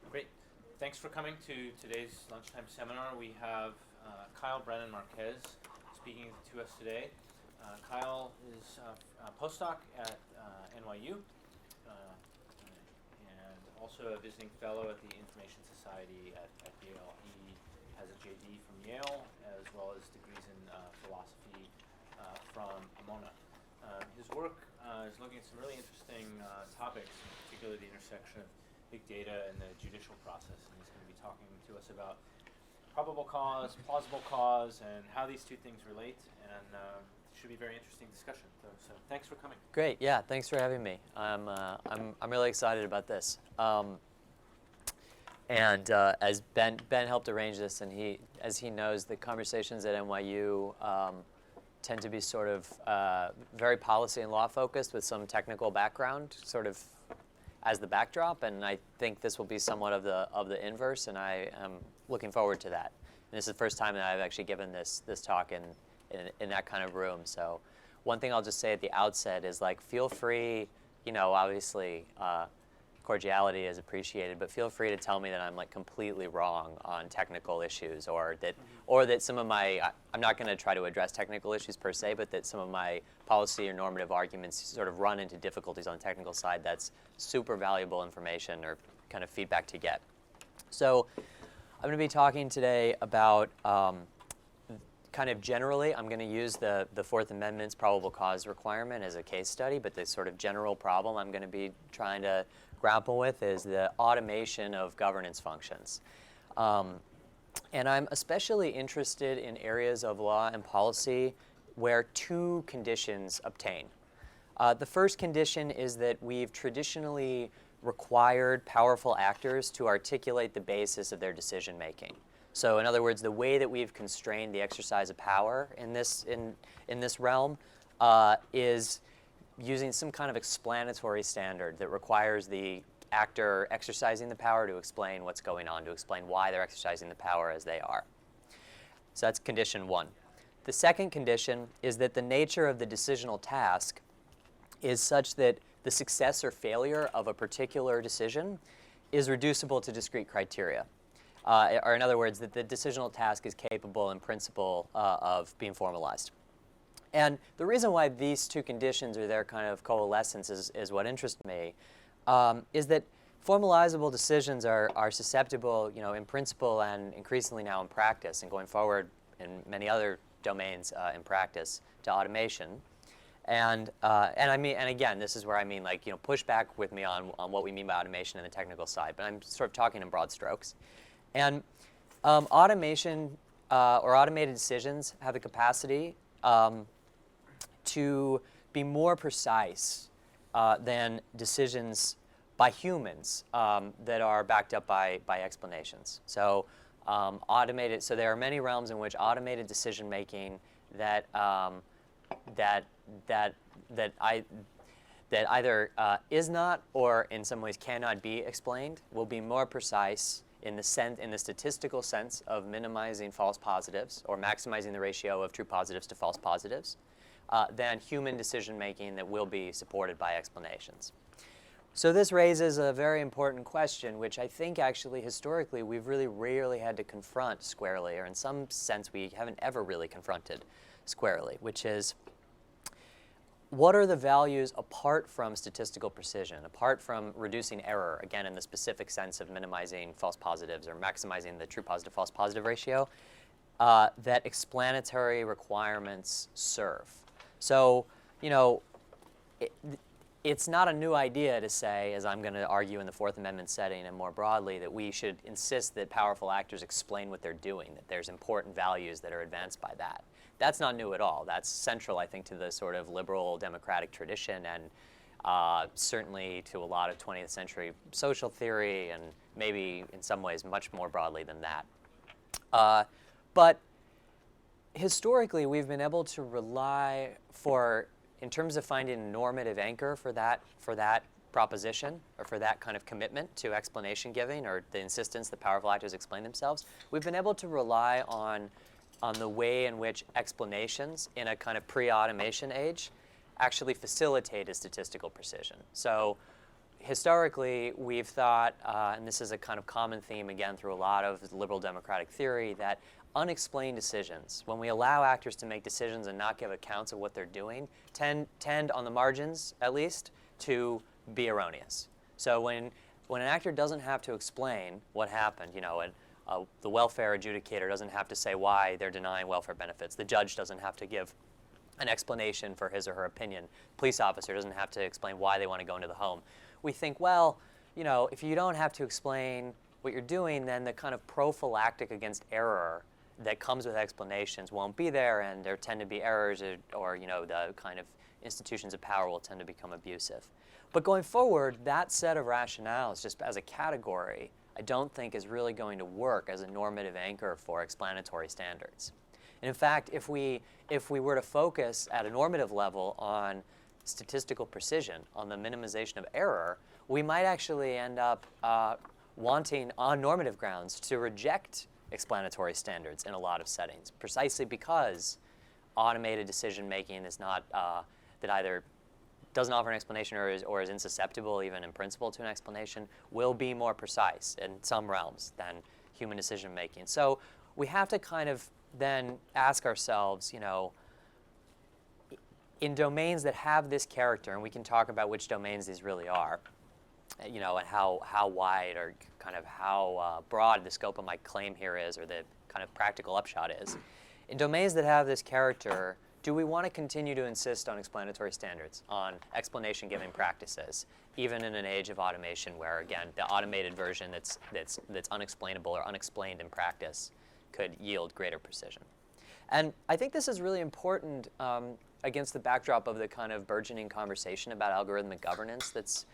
Great. Thanks for coming to today's lunchtime seminar. We have Kiel Brennan-Marquez speaking to us today. Kiel is a postdoc at NYU and also a visiting fellow at the Information Society at Yale. He has a JD from Yale as well as degrees in philosophy from Pomona. His work is looking at some really interesting topics, particularly the intersection of big data and the judicial process. And he's going to be talking to us about probable cause, plausible cause, and how these two things relate. And it should be a very interesting discussion. So thanks for coming. Great. Yeah. Thanks for having me. I'm really excited about this. And as Ben helped arrange this, and as he knows, the conversations at NYU tend to be sort of very policy and law focused with some technical background, sort of as the backdrop. And I think this will be somewhat of the inverse, and I am looking forward to that. And this is the first time that I've actually given this talk in that kind of room. So one thing I'll just say at the outset is, like, feel free, obviously cordiality is appreciated, but feel free to tell me that I'm like completely wrong on technical issues, or that some of my, I'm not going to try to address technical issues per se, but that some of my policy or normative arguments sort of run into difficulties on the technical side. That's super valuable information or kind of feedback to get. So I'm going to be talking today about kind of generally, I'm going to use the Fourth Amendment's probable cause requirement as a case study, but the sort of general problem I'm going to be trying to grapple with is the automation of governance functions. And I'm especially interested in areas of law and policy where two conditions obtain. The first condition is that we've traditionally required powerful actors to articulate the basis of their decision making. So in other words, the way that we've constrained the exercise of power in this realm is using some kind of explanatory standard that requires the actor exercising the power to explain what's going on, to explain why they're exercising the power as they are. So that's condition one. The second condition is that the nature of the decisional task is such that the success or failure of a particular decision is reducible to discrete criteria. Or in other words, that the decisional task is capable in principle of being formalized. And the reason why these two conditions or their kind of coalescence is what interests me, is that formalizable decisions are susceptible, in principle and increasingly now in practice and going forward in many other domains in practice, to automation. And again, this is where I mean, like, push back with me on what we mean by automation in the technical side, but I'm sort of talking in broad strokes. And automation or automated decisions have the capacity to be more precise than decisions by humans that are backed up by explanations. So so there are many realms in which automated decision making that either is not or in some ways cannot be explained will be more precise in the statistical sense of minimizing false positives or maximizing the ratio of true positives to false positives than human decision making that will be supported by explanations. So this raises a very important question, which I think actually historically we've really rarely had to confront squarely, or in some sense we haven't ever really confronted squarely, which is, what are the values apart from statistical precision, apart from reducing error, again in the specific sense of minimizing false positives or maximizing the true positive false positive ratio, that explanatory requirements serve? So, it's not a new idea to say, as I'm going to argue in the Fourth Amendment setting and more broadly, that we should insist that powerful actors explain what they're doing, that there's important values that are advanced by that. That's not new at all. That's central, I think, to the sort of liberal democratic tradition and certainly to a lot of 20th century social theory, and maybe in some ways much more broadly than that. But historically, we've been able to rely in terms of finding a normative anchor for that proposition or for that kind of commitment to explanation giving or the insistence that powerful actors explain themselves, we've been able to rely on the way in which explanations in a kind of pre-automation age actually facilitated statistical precision. So historically, we've thought, and this is a kind of common theme again through a lot of liberal democratic theory, that unexplained decisions, when we allow actors to make decisions and not give accounts of what they're doing, tend on the margins, at least, to be erroneous. So when an actor doesn't have to explain what happened, the welfare adjudicator doesn't have to say why they're denying welfare benefits, the judge doesn't have to give an explanation for his or her opinion, police officer doesn't have to explain why they want to go into the home. We think, well, if you don't have to explain what you're doing, then the kind of prophylactic against error that comes with explanations won't be there, and there tend to be errors, or the kind of institutions of power will tend to become abusive. But going forward, that set of rationales, just as a category, I don't think is really going to work as a normative anchor for explanatory standards. And in fact, if we were to focus at a normative level on statistical precision, on the minimization of error, we might actually end up wanting, on normative grounds, to reject explanatory standards in a lot of settings, precisely because automated decision making is not, that either doesn't offer an explanation or is insusceptible, even in principle, to an explanation, will be more precise in some realms than human decision making. So we have to kind of then ask ourselves, in domains that have this character, and we can talk about which domains these really are, and how wide or kind of how broad the scope of my claim here is, or the kind of practical upshot is. In domains that have this character, do we want to continue to insist on explanatory standards, on explanation-giving practices, even in an age of automation where, again, the automated version that's unexplainable or unexplained in practice could yield greater precision? And I think this is really important against the backdrop of the kind of burgeoning conversation about algorithmic governance that's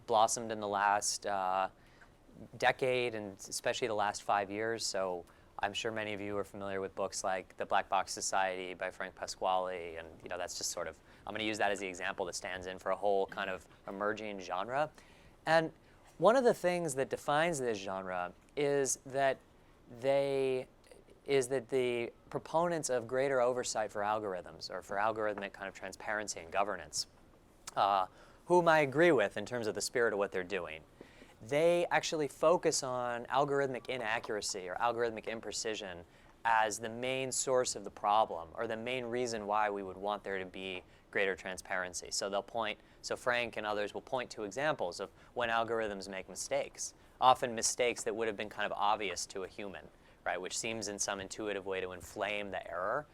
blossomed in the last decade, and especially the last 5 years. So I'm sure many of you are familiar with books like The Black Box Society by Frank Pasquale, and that's just sort of, I'm going to use that as the example that stands in for a whole kind of emerging genre. And one of the things that defines this genre is that the proponents of greater oversight for algorithms, or for algorithmic kind of transparency and governance, whom I agree with in terms of the spirit of what they're doing, they actually focus on algorithmic inaccuracy or algorithmic imprecision as the main source of the problem, or the main reason why we would want there to be greater transparency. So Frank and others will point to examples of when algorithms make mistakes, often mistakes that would have been kind of obvious to a human, right, which seems in some intuitive way to inflame the error.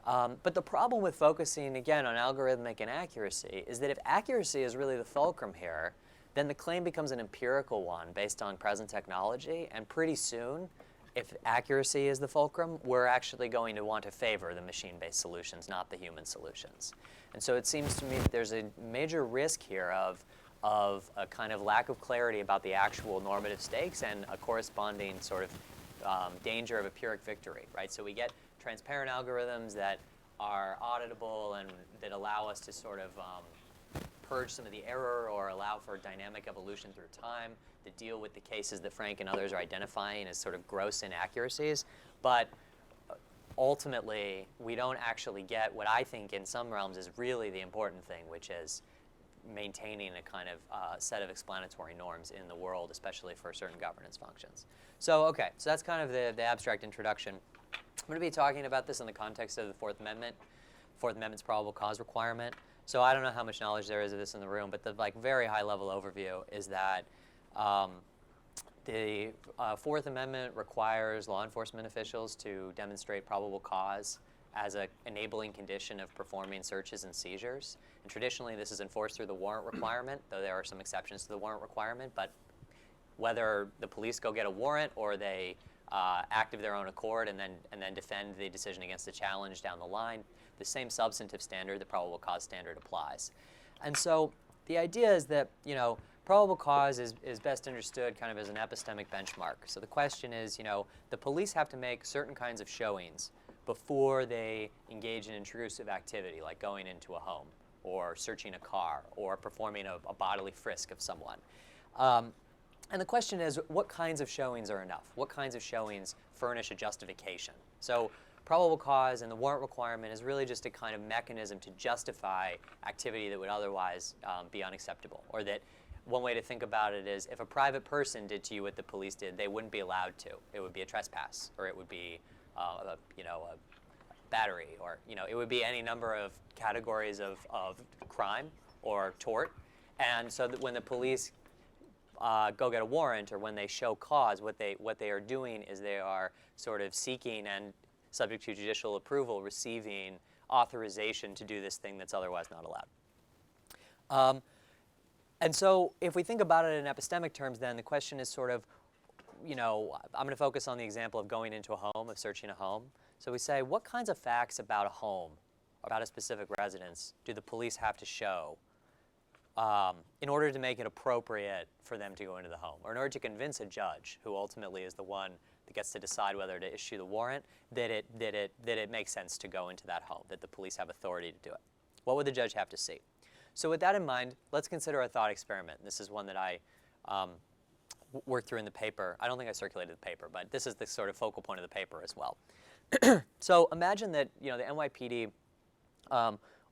But the problem with focusing, again, on algorithmic inaccuracy is that if accuracy is really the fulcrum here, then the claim becomes an empirical one based on present technology, and pretty soon, if accuracy is the fulcrum, we're actually going to want to favor the machine-based solutions, not the human solutions. And so it seems to me that there's a major risk here of a kind of lack of clarity about the actual normative stakes, and a corresponding sort of danger of a Pyrrhic victory, right? So we get transparent algorithms that are auditable and that allow us to sort of purge some of the error, or allow for dynamic evolution through time, that deal with the cases that Frank and others are identifying as sort of gross inaccuracies. But ultimately, we don't actually get what I think in some realms is really the important thing, which is maintaining a kind of set of explanatory norms in the world, especially for certain governance functions. So, okay, so that's kind of the abstract introduction. I'm going to be talking about this in the context of the Fourth Amendment. Fourth Amendment's probable cause requirement. So I don't know how much knowledge there is of this in the room, but the very high-level overview is that the Fourth Amendment requires law enforcement officials to demonstrate probable cause as an enabling condition of performing searches and seizures. And traditionally, this is enforced through the warrant requirement, though there are some exceptions to the warrant requirement. But whether the police go get a warrant or they act of their own accord and then defend the decision against the challenge down the line, the same substantive standard, the probable cause standard, applies. And so the idea is that, probable cause is best understood kind of as an epistemic benchmark. So the question is, the police have to make certain kinds of showings before they engage in intrusive activity, like going into a home, or searching a car, or performing a bodily frisk of someone. And the question is, what kinds of showings are enough? What kinds of showings furnish a justification? So probable cause and the warrant requirement is really just a kind of mechanism to justify activity that would otherwise be unacceptable, or that one way to think about it is if a private person did to you what the police did, they wouldn't be allowed to. It would be a trespass, or it would be a battery, or it would be any number of categories of crime or tort. And so that when the police go get a warrant, or when they show cause, what they are doing is they are sort of seeking, and subject to judicial approval, receiving authorization to do this thing that's otherwise not allowed. And so if we think about it in epistemic terms, then the question is sort of, I'm going to focus on the example of going into a home, of searching a home. So we say, what kinds of facts about a home, about a specific residence, do the police have to show in order to make it appropriate for them to go into the home, or in order to convince a judge, who ultimately is the one that gets to decide whether to issue the warrant, that it makes sense to go into that home, that the police have authority to do it? What would the judge have to see? So with that in mind, let's consider a thought experiment. This is one that I worked through in the paper. I don't think I circulated the paper, but this is the sort of focal point of the paper as well. So imagine that the NYPD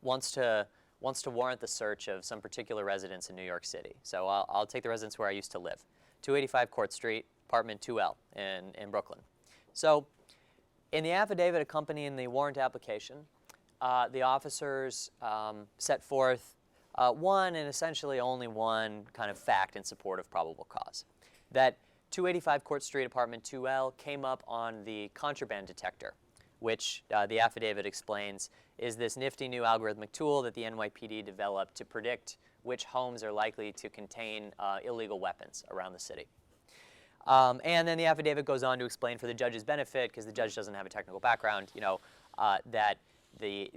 wants to warrant the search of some particular residence in New York City. So I'll take the residence where I used to live, 285 Court Street, apartment 2L in Brooklyn. So in the affidavit accompanying the warrant application, the officers set forth one, and essentially only one, kind of fact in support of probable cause. That 285 Court Street, apartment 2L came up on the contraband detector, which the affidavit explains is this nifty new algorithmic tool that the NYPD developed to predict which homes are likely to contain illegal weapons around the city. And then the affidavit goes on to explain, for the judge's benefit, because the judge doesn't have a technical background, that the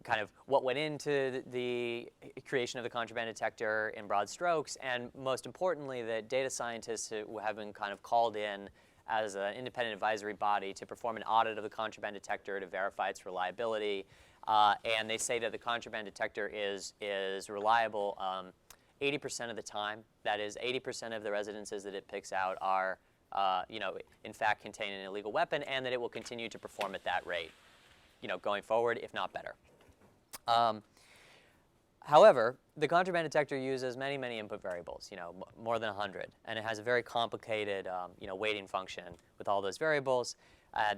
kind of what went into the creation of the contraband detector in broad strokes, and most importantly, that data scientists who have been kind of called in as an independent advisory body to perform an audit of the contraband detector to verify its reliability. And they say that the contraband detector is reliable 80% of the time. That is, 80% of the residences that it picks out are, in fact, contain an illegal weapon, and that it will continue to perform at that rate, going forward, if not better. However, the contraband detector uses many, many input variables, more than 100, and it has a very complicated, weighting function with all those variables.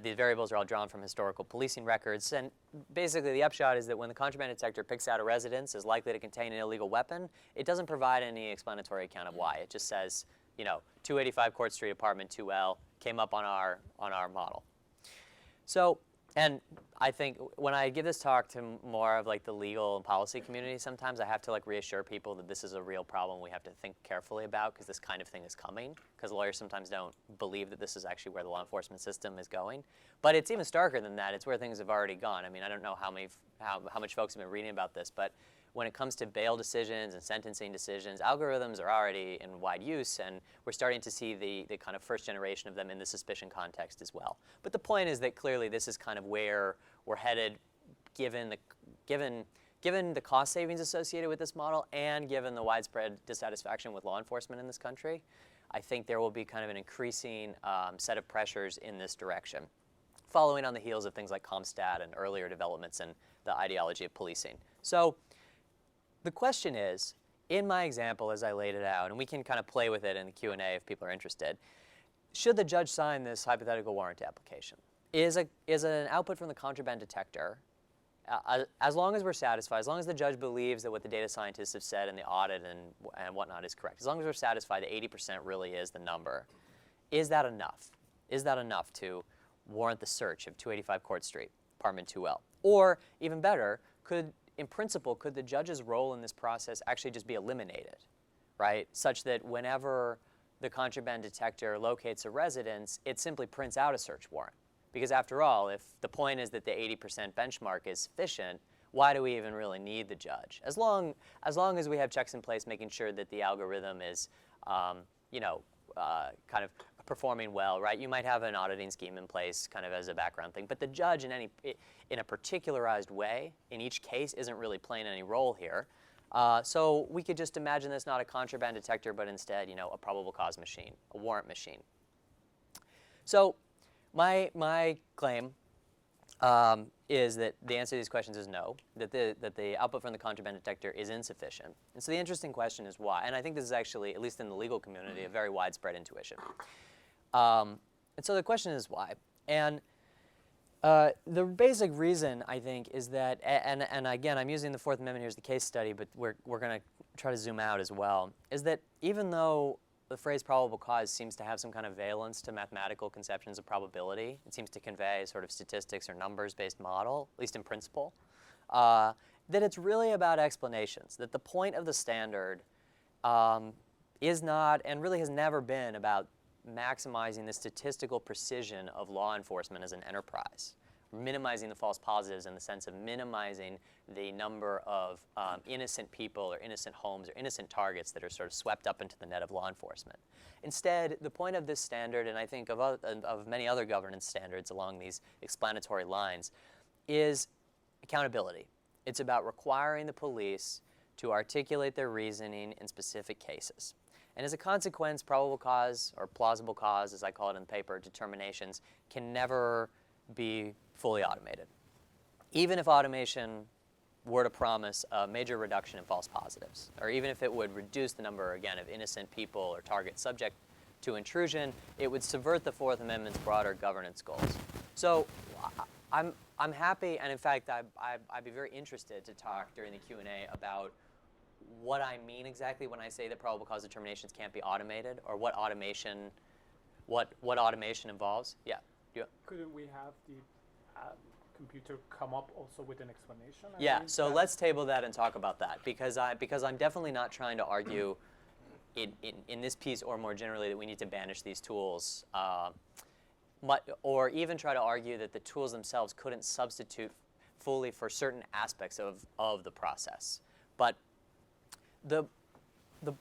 The variables are all drawn from historical policing records, and basically the upshot is that when the contraband detector picks out a residence is likely to contain an illegal weapon, it doesn't provide any explanatory account of why. It just says, 285 Court Street, apartment 2L came up on our model. So, and I think when I give this talk to more of the legal and policy community, sometimes I have to reassure people that this is a real problem we have to think carefully about, because this kind of thing is coming, because lawyers sometimes don't believe that this is actually where the law enforcement system is going. But it's even starker than that. It's where things have already gone. I mean, I don't know how much folks have been reading about this, but when it comes to bail decisions and sentencing decisions, algorithms are already in wide use, and we're starting to see the kind of first generation of them in the suspicion context as well. But the point is that clearly this is kind of where we're headed, given the cost savings associated with this model, and given the widespread dissatisfaction with law enforcement in this country. I think there will be kind of an increasing set of pressures in this direction, following on the heels of things like CompStat and earlier developments in the ideology of policing. So the question is, in my example as I laid it out, and we can kind of play with it in the Q&A if people are interested, should the judge sign this hypothetical warrant application? Is an output from the contraband detector, as long as we're satisfied, as long as the judge believes that what the data scientists have said in the audit and whatnot is correct, as long as we're satisfied that 80% really is the number, is that enough? Is that enough to warrant the search of 285 Court Street, apartment 2L? Or, even better, in principle, could the judge's role in this process actually just be eliminated, right? Such that whenever the contraband detector locates a residence, it simply prints out a search warrant. Because after all, if the point is that the 80% benchmark is sufficient, why do we even really need the judge? As long as we have checks in place making sure that the algorithm is, kind of performing well, right? You might have an auditing scheme in place kind of as a background thing, but the judge in a particularized way in each case isn't really playing any role here. So we could just imagine this not a contraband detector, but instead, a probable cause machine, a warrant machine. So my claim is that the answer to these questions is no, that the output from the contraband detector is insufficient. And so the interesting question is why. And I think this is actually, at least in the legal community, a very widespread intuition. And so the question is why. And the basic reason, I think, is that, and again, I'm using the Fourth Amendment here as the case study, but we're going to try to zoom out as well, is that even though the phrase probable cause seems to have some kind of valence to mathematical conceptions of probability, it seems to convey sort of statistics or numbers-based model, at least in principle, that it's really about explanations, that the point of the standard is not, and really has never been, about maximizing the statistical precision of law enforcement as an enterprise, minimizing the false positives in the sense of minimizing the number of innocent people or innocent homes or innocent targets that are sort of swept up into the net of law enforcement. Instead, the point of this standard, and I think of many other governance standards along these explanatory lines, is accountability. It's about requiring the police to articulate their reasoning in specific cases. And as a consequence, probable cause, or plausible cause, as I call it in the paper, determinations can never be fully automated. Even if automation were to promise a major reduction in false positives, or even if it would reduce the number, again, of innocent people or targets subject to intrusion, it would subvert the Fourth Amendment's broader governance goals. So I'm happy, and in fact, I'd be very interested to talk during the Q&A about what I mean exactly when I say that probable cause determinations can't be automated, or what automation involves. Yeah. Couldn't we have the computer come up also with an explanation? Yeah. So let's table that and talk about that, because I'm definitely not trying to argue in this piece or more generally that we need to banish these tools, or even try to argue that the tools themselves couldn't substitute fully for certain aspects of the process. But the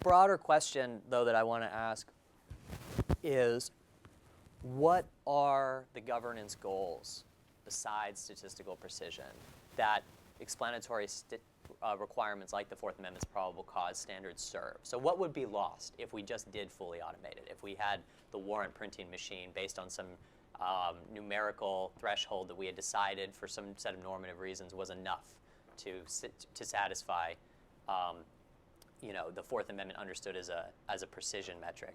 broader question, though, that I want to ask is, what are the governance goals besides statistical precision that explanatory requirements like the Fourth Amendment's probable cause standards serve? So what would be lost if we just did fully automate it, if we had the warrant printing machine based on some numerical threshold that we had decided for some set of normative reasons was enough to satisfy the Fourth Amendment understood as a precision metric?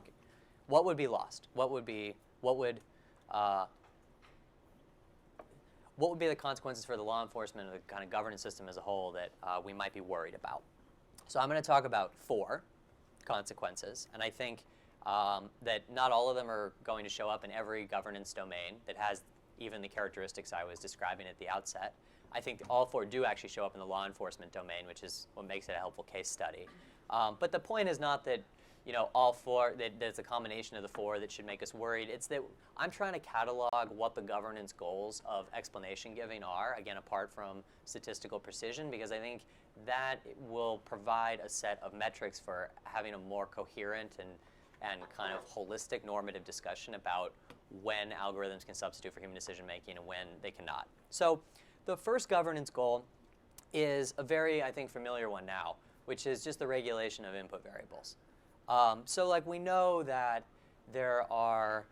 What would be lost? What would be the consequences for the law enforcement and the kind of governance system as a whole that we might be worried about? So I'm going to talk about 4 consequences, and I think that not all of them are going to show up in every governance domain that has even the characteristics I was describing at the outset. I think all 4 do actually show up in the law enforcement domain, which is what makes it a helpful case study. But the point is not that all 4, that it's a combination of the 4 that should make us worried. It's that I'm trying to catalog what the governance goals of explanation giving are, again, apart from statistical precision, because I think that will provide a set of metrics for having a more coherent and kind of holistic normative discussion about when algorithms can substitute for human decision making and when they cannot. So the first governance goal is a very, I think, familiar one now, which is just the regulation of input variables. So like we know that there are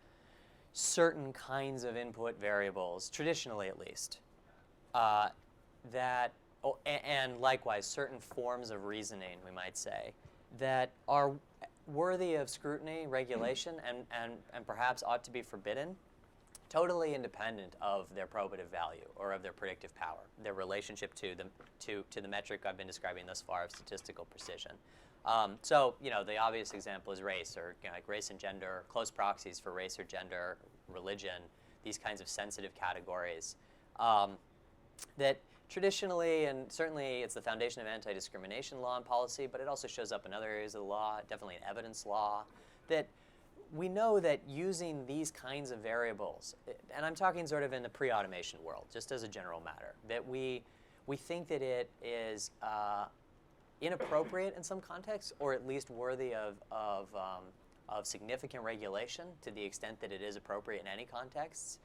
certain kinds of input variables, traditionally at least, and likewise certain forms of reasoning, we might say, that are worthy of scrutiny, regulation, and perhaps ought to be forbidden, totally independent of their probative value or of their predictive power, their relationship to the metric I've been describing thus far of statistical precision. So the obvious example is race, or like race and gender, close proxies for race or gender, religion, these kinds of sensitive categories that traditionally, and certainly it's the foundation of anti-discrimination law and policy, but it also shows up in other areas of the law, definitely in evidence law, that we know that using these kinds of variables, and I'm talking sort of in the pre-automation world, just as a general matter, that we think that it is inappropriate in some contexts, or at least worthy of significant regulation to the extent that it is appropriate in any contexts,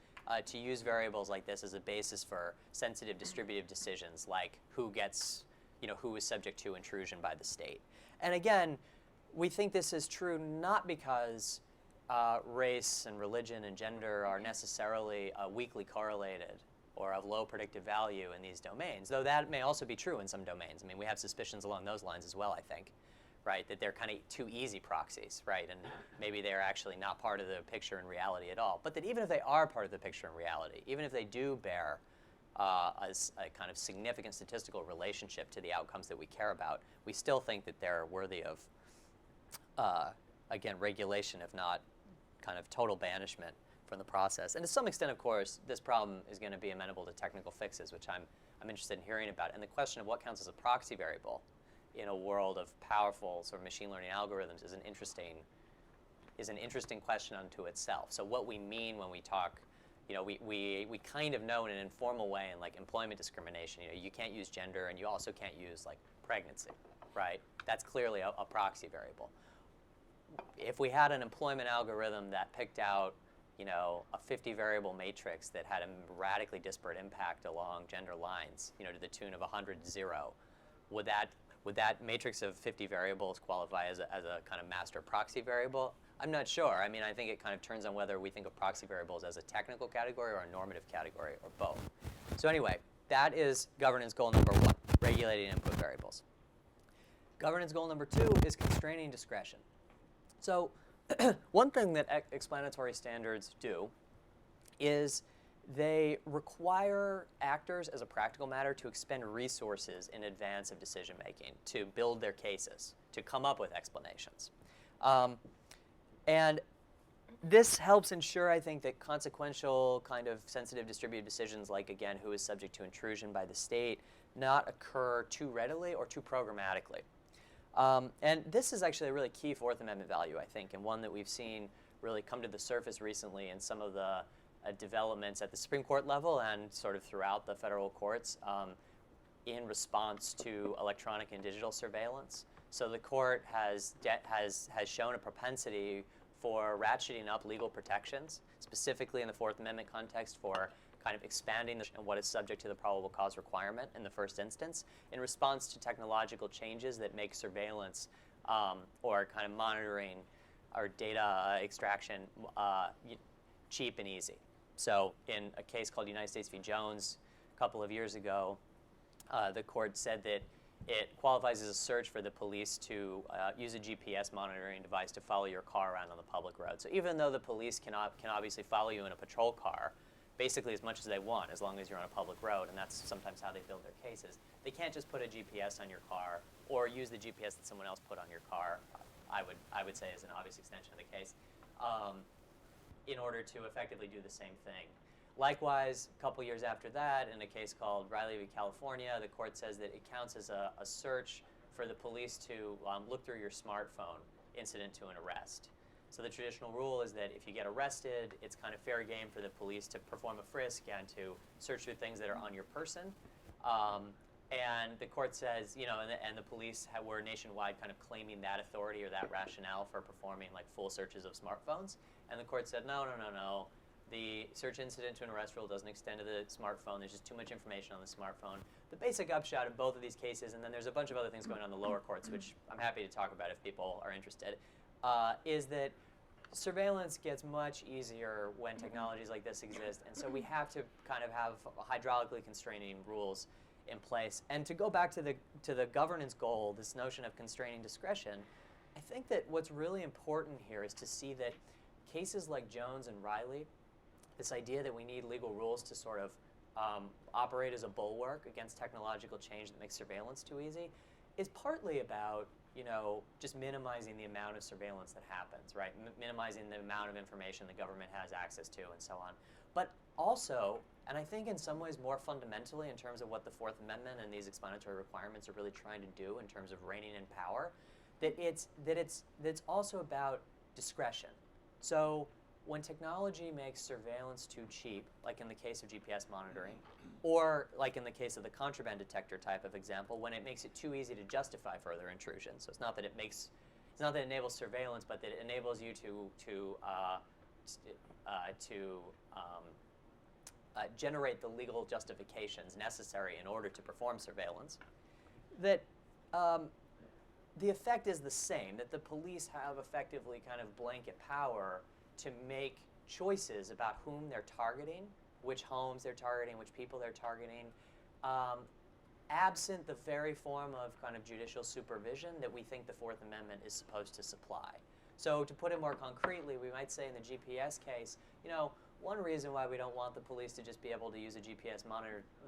to use variables like this as a basis for sensitive distributive decisions, like who is subject to intrusion by the state. And again, we think this is true not because race and religion and gender are necessarily weakly correlated or of low predictive value in these domains, though that may also be true in some domains. I mean, we have suspicions along those lines as well, I think, right, that they're kind of too easy proxies, right, and maybe they're actually not part of the picture in reality at all. But that even if they are part of the picture in reality, even if they do bear a kind of significant statistical relationship to the outcomes that we care about, we still think that they're worthy of, again, regulation, if not kind of total banishment from the process. And to some extent, of course, this problem is going to be amenable to technical fixes, which I'm interested in hearing about. And the question of what counts as a proxy variable in a world of powerful sort of machine learning algorithms is an interesting question unto itself. So what we mean when we talk, you know, we kind of know in an informal way in like employment discrimination, you know, you can't use gender and you also can't use like pregnancy, right? That's clearly a proxy variable. If we had an employment algorithm that picked out, you know, a 50 variable matrix that had a radically disparate impact along gender lines, you know, to the tune of 100 to 0, would that matrix of 50 variables qualify as a kind of master proxy variable? I'm not sure. I mean, I think it kind of turns on whether we think of proxy variables as a technical category or a normative category or both. So anyway, that is governance goal number 1, regulating input variables. Governance goal number 2 is constraining discretion. So one thing that explanatory standards do is they require actors, as a practical matter, to expend resources in advance of decision making, to build their cases, to come up with explanations. And this helps ensure, I think, that consequential kind of sensitive distributed decisions like, again, who is subject to intrusion by the state, not occur too readily or too programmatically. And this is actually a really key Fourth Amendment value, I think, and one that we've seen really come to the surface recently in some of the developments at the Supreme Court level and sort of throughout the federal courts in response to electronic and digital surveillance. So the court has shown a propensity for ratcheting up legal protections, specifically in the Fourth Amendment context for kind of expanding what is subject to the probable cause requirement in the first instance in response to technological changes that make surveillance or kind of monitoring or data extraction cheap and easy. So in a case called United States v. Jones a couple of years ago, the court said that it qualifies as a search for the police to use a GPS monitoring device to follow your car around on the public road. So even though the police can obviously follow you in a patrol car, basically as much as they want, as long as you're on a public road, and that's sometimes how they build their cases. They can't just put a GPS on your car or use the GPS that someone else put on your car, I would say is an obvious extension of the case, in order to effectively do the same thing. Likewise, a couple years after that, in a case called Riley v. California, the court says that it counts as a search for the police to look through your smartphone incident to an arrest. So the traditional rule is that if you get arrested, it's kind of fair game for the police to perform a frisk and to search through things that are on your person. And the court says, you know, and the police were nationwide kind of claiming that authority or that rationale for performing like full searches of smartphones. And the court said, no. The search incident to an arrest rule doesn't extend to the smartphone. There's just too much information on the smartphone. The basic upshot of both of these cases, and then there's a bunch of other things going on in the lower courts, which I'm happy to talk about if people are interested, is that surveillance gets much easier when technologies like this exist, and so we have to kind of have hydraulically constraining rules in place. And to go back to the governance goal, this notion of constraining discretion, I think that what's really important here is to see that cases like Jones and Riley, this idea that we need legal rules to sort of operate as a bulwark against technological change that makes surveillance too easy, is partly about, you know, just minimizing the amount of surveillance that happens, right? Minimizing the amount of information the government has access to and so on. But also, and I think in some ways more fundamentally in terms of what the Fourth Amendment and these explanatory requirements are really trying to do in terms of reigning in power, that it's also about discretion. So when technology makes surveillance too cheap, like in the case of GPS monitoring, or like in the case of the contraband detector type of example, when it makes it too easy to justify further intrusion. So it's not that it enables surveillance, but that it enables you to generate the legal justifications necessary in order to perform surveillance. That the effect is the same, that the police have effectively kind of blanket power to make choices about whom they're targeting which homes they're targeting, which people they're targeting, absent the very form of kind of judicial supervision that we think the Fourth Amendment is supposed to supply. So to put it more concretely, we might say in the GPS case, one reason why we don't want the police to just be able to use a GPS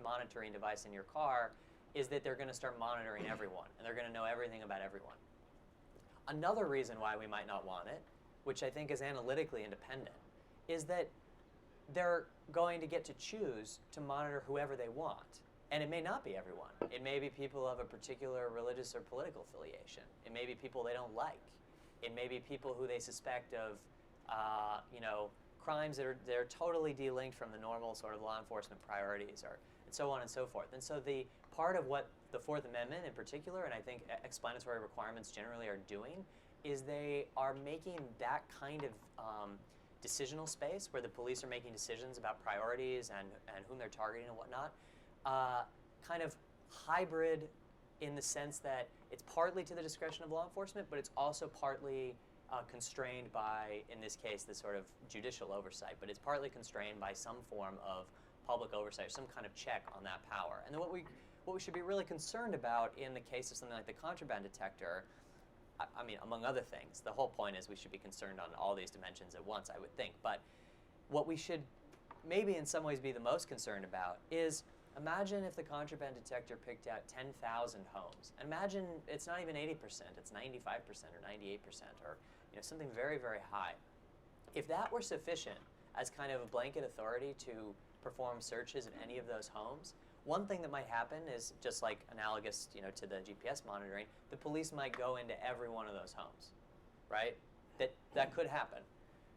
monitoring device in your car is that they're going to start monitoring everyone, and they're going to know everything about everyone. Another reason why we might not want it, which I think is analytically independent, is that they're going to get to choose to monitor whoever they want. And it may not be everyone. It may be people of a particular religious or political affiliation. It may be people they don't like. It may be people who they suspect of, crimes that are totally delinked from the normal sort of law enforcement priorities, and so on and so forth. And so the part of what the Fourth Amendment in particular, and I think explanatory requirements generally are doing, is they are making that kind of decisional space where the police are making decisions about priorities and whom they're targeting and whatnot, kind of hybrid in the sense that it's partly to the discretion of law enforcement, but it's also partly constrained by, in this case, the sort of judicial oversight, but it's partly constrained by some form of public oversight, some kind of check on that power. And then what we should be really concerned about in the case of something like the contraband detector, I mean, among other things, the whole point is we should be concerned on all these dimensions at once, I would think. But what we should maybe in some ways be the most concerned about is, imagine if the contraband detector picked out 10,000 homes. Imagine it's not even 80%, it's 95% or 98% or something very, very high. If that were sufficient as kind of a blanket authority to perform searches of any of those homes, one thing that might happen is, just like analogous to the GPS monitoring, the police might go into every one of those homes, right? That could happen.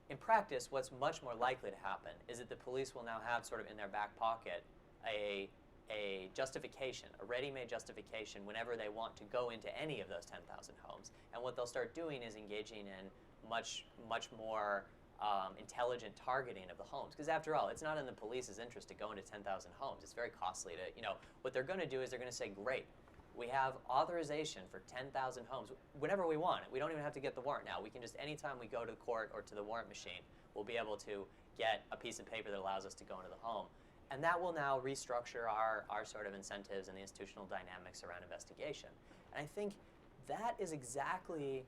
In practice, what's much more likely to happen is that the police will now have sort of in their back pocket a justification, a ready-made justification whenever they want to go into any of those 10,000 homes. And what they'll start doing is engaging in much more intelligent targeting of the homes. Because after all, it's not in the police's interest to go into 10,000 homes. It's very costly to, what they're going to do is they're going to say, great, we have authorization for 10,000 homes whenever we want it. We don't even have to get the warrant now. We can just, anytime we go to the court or to the warrant machine, we'll be able to get a piece of paper that allows us to go into the home. And that will now restructure our sort of incentives and the institutional dynamics around investigation. And I think that is exactly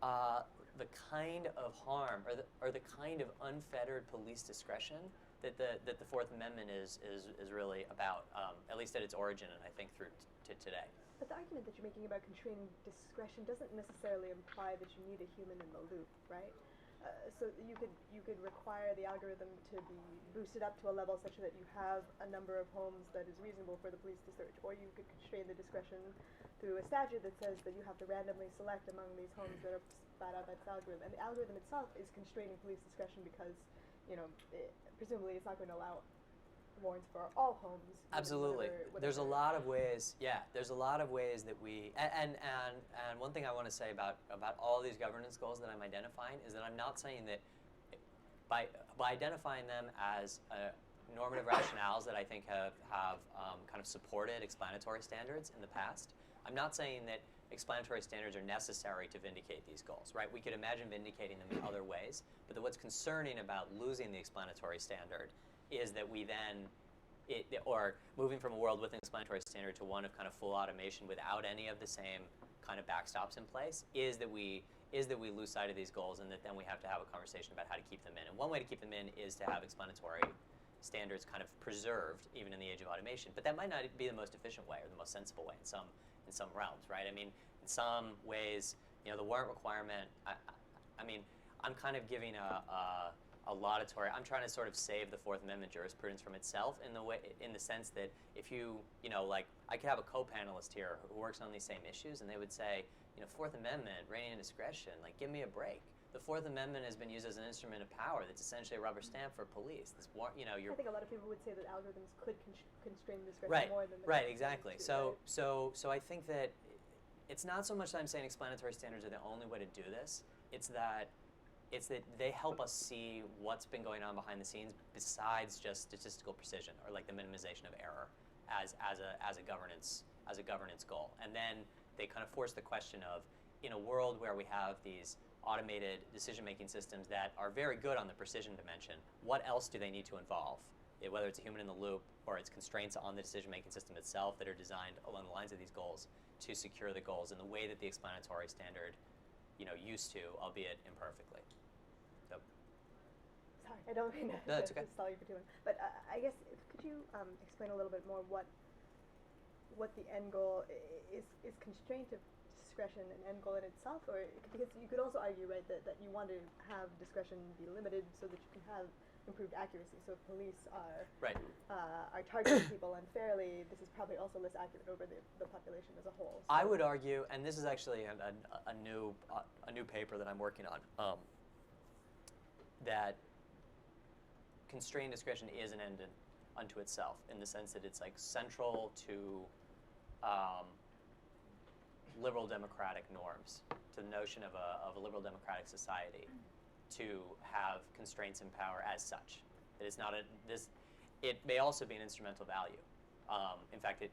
the kind of harm or the kind of unfettered police discretion that the Fourth Amendment is really about, at least at its origin, and I think through to today. But the argument that you're making about constraining discretion doesn't necessarily imply that you need a human in the loop, right? So you could require the algorithm to be boosted up to a level such that you have a number of homes that is reasonable for the police to search, or you could constrain the discretion through a statute that says that you have to randomly select among these homes that are spat out by this algorithm. And the algorithm itself is constraining police discretion because, presumably it's not going to allow warrants for all homes. Absolutely. There's a lot of ways. Yeah, there's a lot of ways that we and one thing I want to say about all these governance goals that I'm identifying is that I'm not saying that by identifying them as normative rationales that I think have kind of supported explanatory standards in the past, I'm not saying that explanatory standards are necessary to vindicate these goals, right? We could imagine vindicating them in other ways, but what's concerning about losing the explanatory standard is that we then, or moving from a world with an explanatory standard to one of kind of full automation without any of the same kind of backstops in place, is that we lose sight of these goals, and that then we have to have a conversation about how to keep them in. And one way to keep them in is to have explanatory standards kind of preserved, even in the age of automation. But that might not be the most efficient way or the most sensible way in some realms, right? I mean, in some ways, the warrant requirement, I mean, I'm kind of giving a laudatory. I'm trying to sort of save the Fourth Amendment jurisprudence from itself in the sense that if like I could have a co-panelist here who works on these same issues, and they would say, Fourth Amendment, reigning in discretion, like give me a break. The Fourth Amendment has been used as an instrument of power that's essentially a rubber stamp for police. I think a lot of people would say that algorithms could constrain discretion more than the right, exactly. So I think that it's not so much that I'm saying explanatory standards are the only way to do this. It's that they help us see what's been going on behind the scenes besides just statistical precision or like the minimization of error as a governance goal. And then they kind of force the question of, in a world where we have these automated decision-making systems that are very good on the precision dimension, what else do they need to involve whether it's a human in the loop or it's constraints on the decision-making system itself that are designed along the lines of these goals to secure the goals in the way that the explanatory standard, used to, albeit imperfectly. So, Sorry, I don't mean to that's okay. stall you for too long. But I guess, could you explain a little bit more what the end goal is constraint of discretion an end goal in itself? Or because you could also argue, right, that you want to have discretion be limited so that you can have improved accuracy. So if police are targeting people unfairly, this is probably also less accurate over the population as a whole. So I would argue, and this is actually a new paper that I'm working on, that constrained discretion is an end unto itself, in the sense that it's like central to liberal democratic norms, to the notion of a liberal democratic society, to have constraints in power as such. That it's not it may also be an instrumental value. In fact, it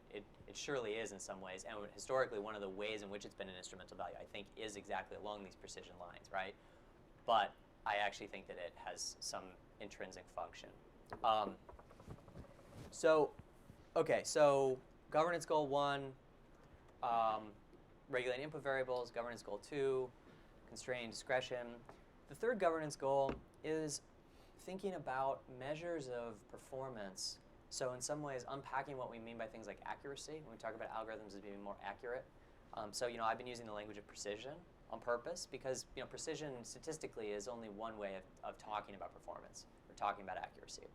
surely is in some ways, and historically one of the ways in which it's been an instrumental value, I think, is exactly along these precision lines, right? But I actually think that it has some intrinsic function. So governance goal 1, regulating input variables. Governance goal 2, constrained discretion. The third governance goal is thinking about measures of performance. So in some ways, unpacking what we mean by things like accuracy, when we talk about algorithms as being more accurate. So I've been using the language of precision on purpose because precision statistically is only one way of talking about performance or talking about accuracy.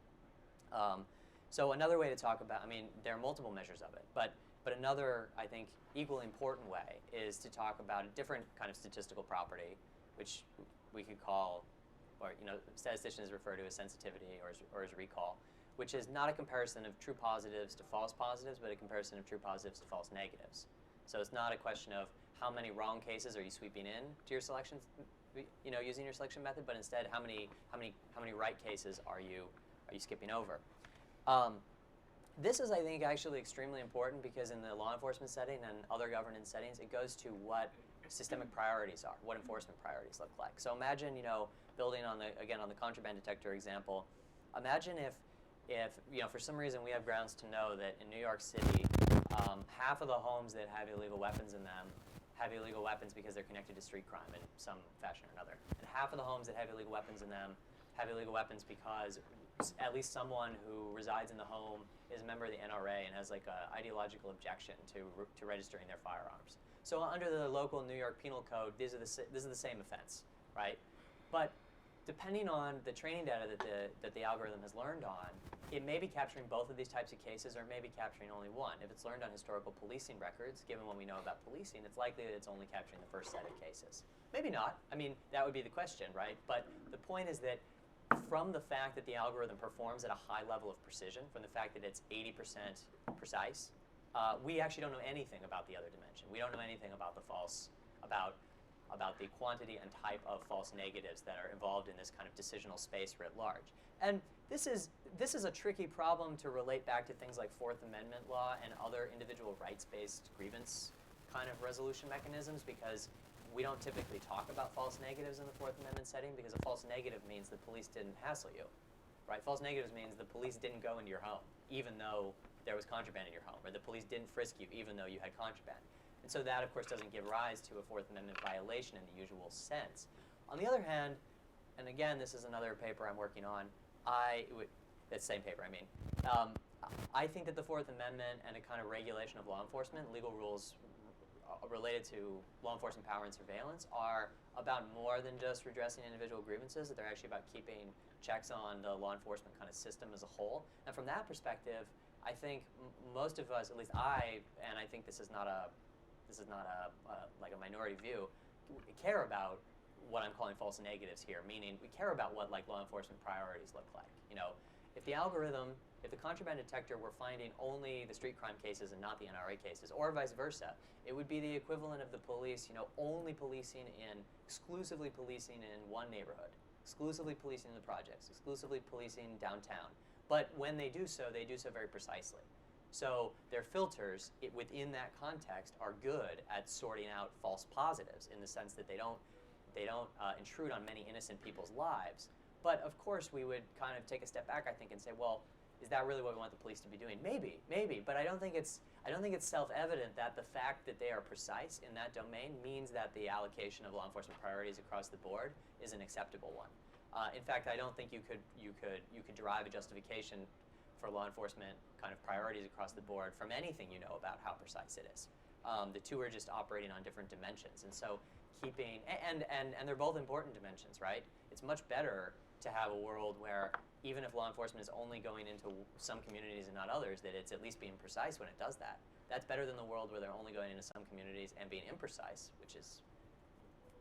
So another way to talk about, there are multiple measures of it, but another, I think, equally important way is to talk about a different kind of statistical property, which we could call, or statisticians refer to as sensitivity or as recall, which is not a comparison of true positives to false positives, but a comparison of true positives to false negatives. So it's not a question of how many wrong cases are you sweeping in to your selection, using your selection method, but instead how many right cases are you skipping over. This is, I think, actually extremely important because in the law enforcement setting and other governance settings, it goes to what systemic priorities are, what enforcement priorities look like. So imagine, building on the contraband detector example, imagine if for some reason we have grounds to know that in New York City, half of the homes that have illegal weapons in them have illegal weapons because they're connected to street crime in some fashion or another. And half of the homes that have illegal weapons in them have illegal weapons because at least someone who resides in the home is a member of the NRA and has like an ideological objection to registering their firearms. So under the local New York Penal Code, this is the same offense, right? But depending on the training data that the algorithm has learned on, it may be capturing both of these types of cases or it may be capturing only one. If it's learned on historical policing records, given what we know about policing, it's likely that it's only capturing the first set of cases. Maybe not. That would be the question, right? But the point is that from the fact that the algorithm performs at a high level of precision, from the fact that it's 80% precise, we actually don't know anything about the other dimension. We don't know anything about the about the quantity and type of false negatives that are involved in this kind of decisional space writ large. And this is a tricky problem to relate back to things like Fourth Amendment law and other individual rights-based grievance kind of resolution mechanisms, because we don't typically talk about false negatives in the Fourth Amendment setting, because a false negative means the police didn't hassle you, right? False negatives means the police didn't go into your home, even though there was contraband in your home, or the police didn't frisk you, even though you had contraband. And so that, of course, doesn't give rise to a Fourth Amendment violation in the usual sense. On the other hand, and again, this is another paper I'm working on, that same paper, I think that the Fourth Amendment and a kind of regulation of law enforcement, legal rules related to law enforcement power and surveillance, are about more than just redressing individual grievances, that they're actually about keeping checks on the law enforcement kind of system as a whole. And from that perspective, I think most of us, at least I think this is not like a minority view, we care about what I'm calling false negatives here, meaning we care about what like law enforcement priorities look like. If the contraband detector were finding only the street crime cases and not the NRA cases, or vice versa, it would be the equivalent of the police, only exclusively policing in one neighborhood, exclusively policing the projects, exclusively policing downtown. But when they do so very precisely. So their filters within that context are good at sorting out false positives in the sense that they don't intrude on many innocent people's lives. But of course, we would kind of take a step back, I think, and say, well, is that really what we want the police to be doing? Maybe, but I don't think it's self-evident that the fact that they are precise in that domain means that the allocation of law enforcement priorities across the board is an acceptable one. In fact, I don't think you could derive a justification for law enforcement kind of priorities across the board from anything you know about how precise it is. The two are just operating on different dimensions, and so keeping and they're both important dimensions, right? It's much better to have a world where even if law enforcement is only going into some communities and not others, that it's at least being precise when it does that. That's better than the world where they're only going into some communities and being imprecise, which is,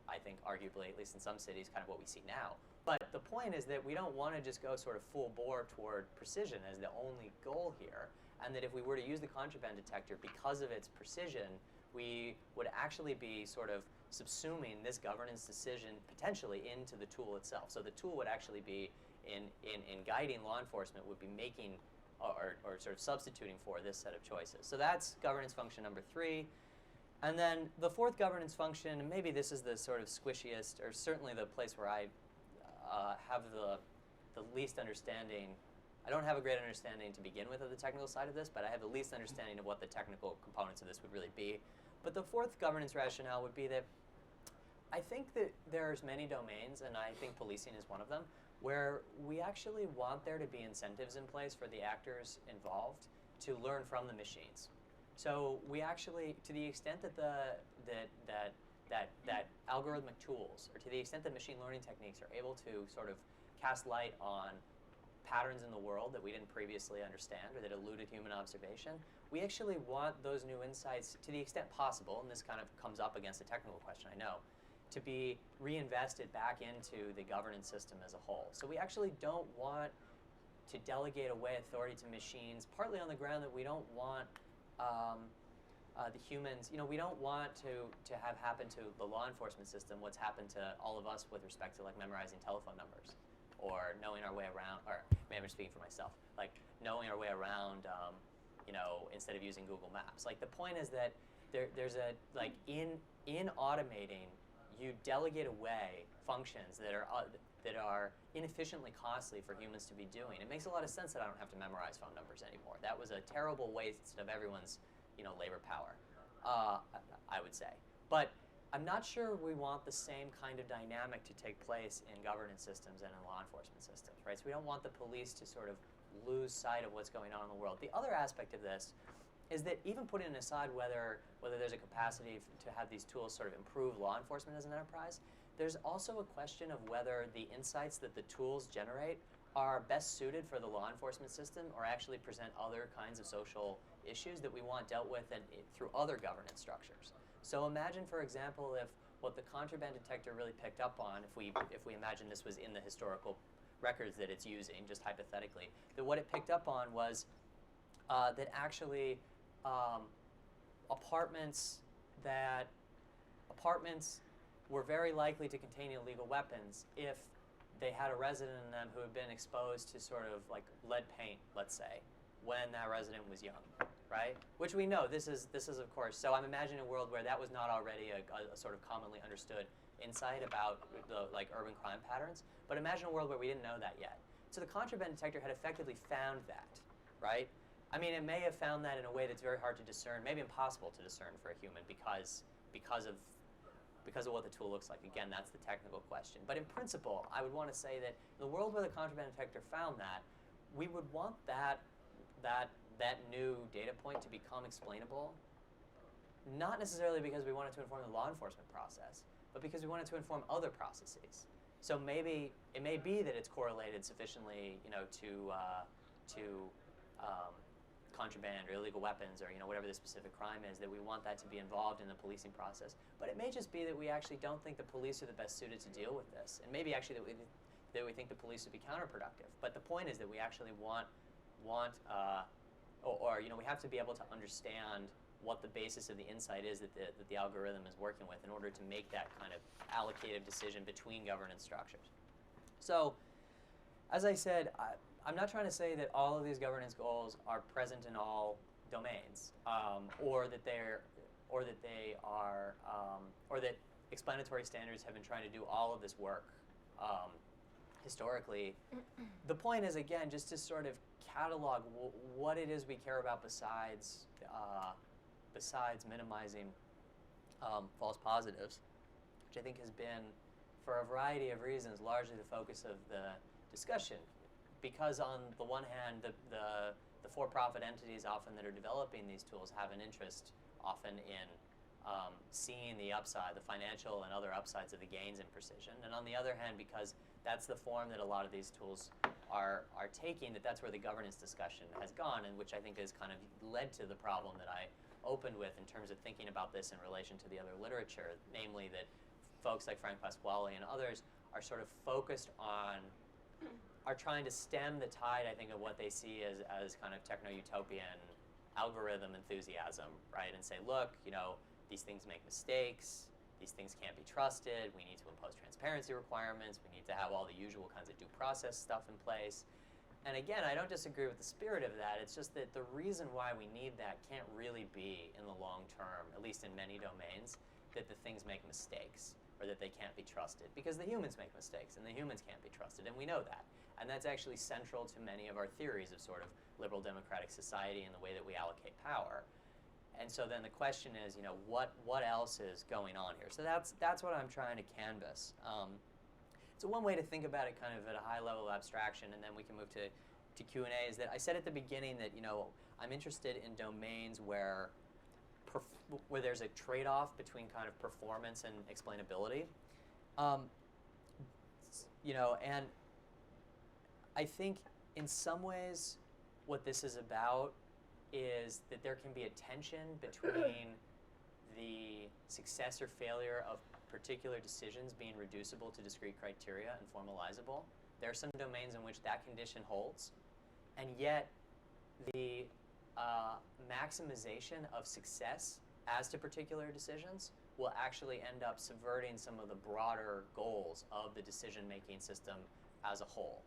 I think, arguably, at least in some cities, kind of what we see now. But the point is that we don't want to just go sort of full bore toward precision as the only goal here, and that if we were to use the contraband detector because of its precision, we would actually be sort of subsuming this governance decision potentially into the tool itself. So the tool would actually be, in guiding law enforcement, would be making or sort of substituting for this set of choices. So that's governance function number 3. And then the fourth governance function, and maybe this is the sort of squishiest, or certainly the place where I have the least understanding. I don't have a great understanding to begin with of the technical side of this, but I have the least understanding of what the technical components of this would really be. But the fourth governance rationale would be that I think that there's many domains, and I think policing is one of them, where we actually want there to be incentives in place for the actors involved to learn from the machines. So we actually, to the extent that that algorithmic tools, or to the extent that machine learning techniques are able to sort of cast light on patterns in the world that we didn't previously understand or that eluded human observation, we actually want those new insights, to the extent possible, and this kind of comes up against a technical question, I know, to be reinvested back into the governance system as a whole. So we actually don't want to delegate away authority to machines, partly on the ground that we don't want the humans, we don't want to have happen to the law enforcement system what's happened to all of us with respect to like memorizing telephone numbers or knowing our way around, or maybe I'm speaking for myself, like knowing our way around, instead of using Google Maps. Like the point is that there's a, like in automating, you delegate away functions that are inefficiently costly for humans to be doing. It makes a lot of sense that I don't have to memorize phone numbers anymore. That was a terrible waste of everyone's, labor power, I would say. But I'm not sure we want the same kind of dynamic to take place in governance systems and in law enforcement systems, right? So we don't want the police to sort of lose sight of what's going on in the world. The other aspect of this is that even putting aside whether there's a capacity to have these tools sort of improve law enforcement as an enterprise, there's also a question of whether the insights that the tools generate are best suited for the law enforcement system or actually present other kinds of social issues that we want dealt with through other governance structures. So imagine, for example, if what the contraband detector really picked up on, if we imagine this was in the historical records that it's using, just hypothetically, that what it picked up on was that actually apartments were very likely to contain illegal weapons if they had a resident in them who had been exposed to sort of like lead paint, let's say, when that resident was young, right? Which we know, this is of course, so I'm imagining a world where that was not already a sort of commonly understood insight about the like urban crime patterns, but imagine a world where we didn't know that yet. So the contraband detector had effectively found that, right? I mean, it may have found that in a way that's very hard to discern, maybe impossible to discern for a human because of what the tool looks like. Again, that's the technical question. But in principle, I would want to say that in the world where the contraband detector found that, we would want that new data point to become explainable, not necessarily because we want it to inform the law enforcement process, but because we want it to inform other processes. So maybe it may be that it's correlated sufficiently, to contraband or illegal weapons or whatever the specific crime is, that we want that to be involved in the policing process. But it may just be that we actually don't think the police are the best suited to deal with this, and maybe actually that we think the police would be counterproductive. But the point is that we actually want we have to be able to understand what the basis of the insight is that the algorithm is working with in order to make that kind of allocative decision between governance structures. So, as I said, I'm not trying to say that all of these governance goals are present in all domains, or that explanatory standards have been trying to do all of this work historically. The point is, again, just to sort of catalog what it is we care about besides minimizing false positives, which I think has been, for a variety of reasons, largely the focus of the discussion. Because on the one hand, the for-profit entities often that are developing these tools have an interest often in seeing the upside, the financial and other upsides of the gains in precision. And on the other hand, because that's the form that a lot of these tools are taking, that's where the governance discussion has gone, and which I think has kind of led to the problem that I opened with in terms of thinking about this in relation to the other literature, namely that folks like Frank Pasquale and others are sort of focused on, are trying to stem the tide, I think, of what they see as kind of techno-utopian algorithm enthusiasm, right? And say, look, these things make mistakes, these things can't be trusted, we need to impose transparency requirements, we need to have all the usual kinds of due process stuff in place. And again, I don't disagree with the spirit of that, it's just that the reason why we need that can't really be, in the long term, at least in many domains, that the things make mistakes, or that they can't be trusted. Because the humans make mistakes, and the humans can't be trusted, and we know that. And that's actually central to many of our theories of sort of liberal democratic society and the way that we allocate power. And so then the question is, what else is going on here? So that's what I'm trying to canvas. So one way to think about it kind of at a high level of abstraction, and then we can move to Q&A, is that I said at the beginning that, I'm interested in domains where there's a trade-off between kind of performance and explainability. And I think in some ways what this is about is that there can be a tension between the success or failure of particular decisions being reducible to discrete criteria and formalizable. There are some domains in which that condition holds, and yet the maximization of success as to particular decisions will actually end up subverting some of the broader goals of the decision-making system as a whole.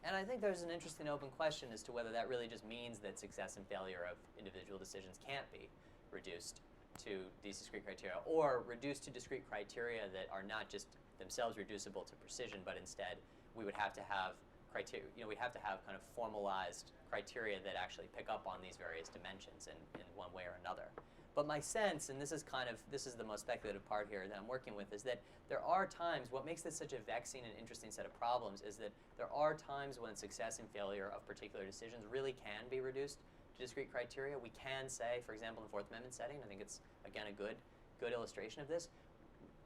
And I think there's an interesting open question as to whether that really just means that success and failure of individual decisions can't be reduced to these discrete criteria, or reduced to discrete criteria that are not just themselves reducible to precision, but instead we would have to have criteria, we'd have to have kind of formalized criteria that actually pick up on these various dimensions in one way or another. But my sense, and this is the most speculative part here that I'm working with, is that there are times, what makes this such a vexing and interesting set of problems is that there are times when success and failure of particular decisions really can be reduced to discrete criteria. We can say, for example, in the Fourth Amendment setting, I think it's, again, a good illustration of this.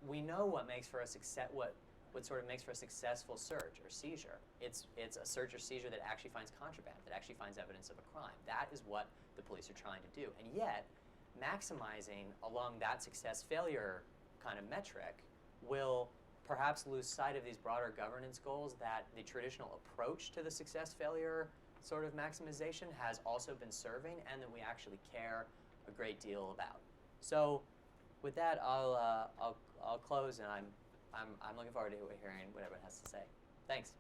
We know what makes for a success, what sort of makes for a successful search or seizure. It's a search or seizure that actually finds contraband, that actually finds evidence of a crime. That is what the police are trying to do. And yet, maximizing along that success-failure kind of metric will perhaps lose sight of these broader governance goals that the traditional approach to the success-failure sort of maximization has also been serving, and that we actually care a great deal about. So, with that, I'll close, and I'm looking forward to hearing what everyone has to say. Thanks.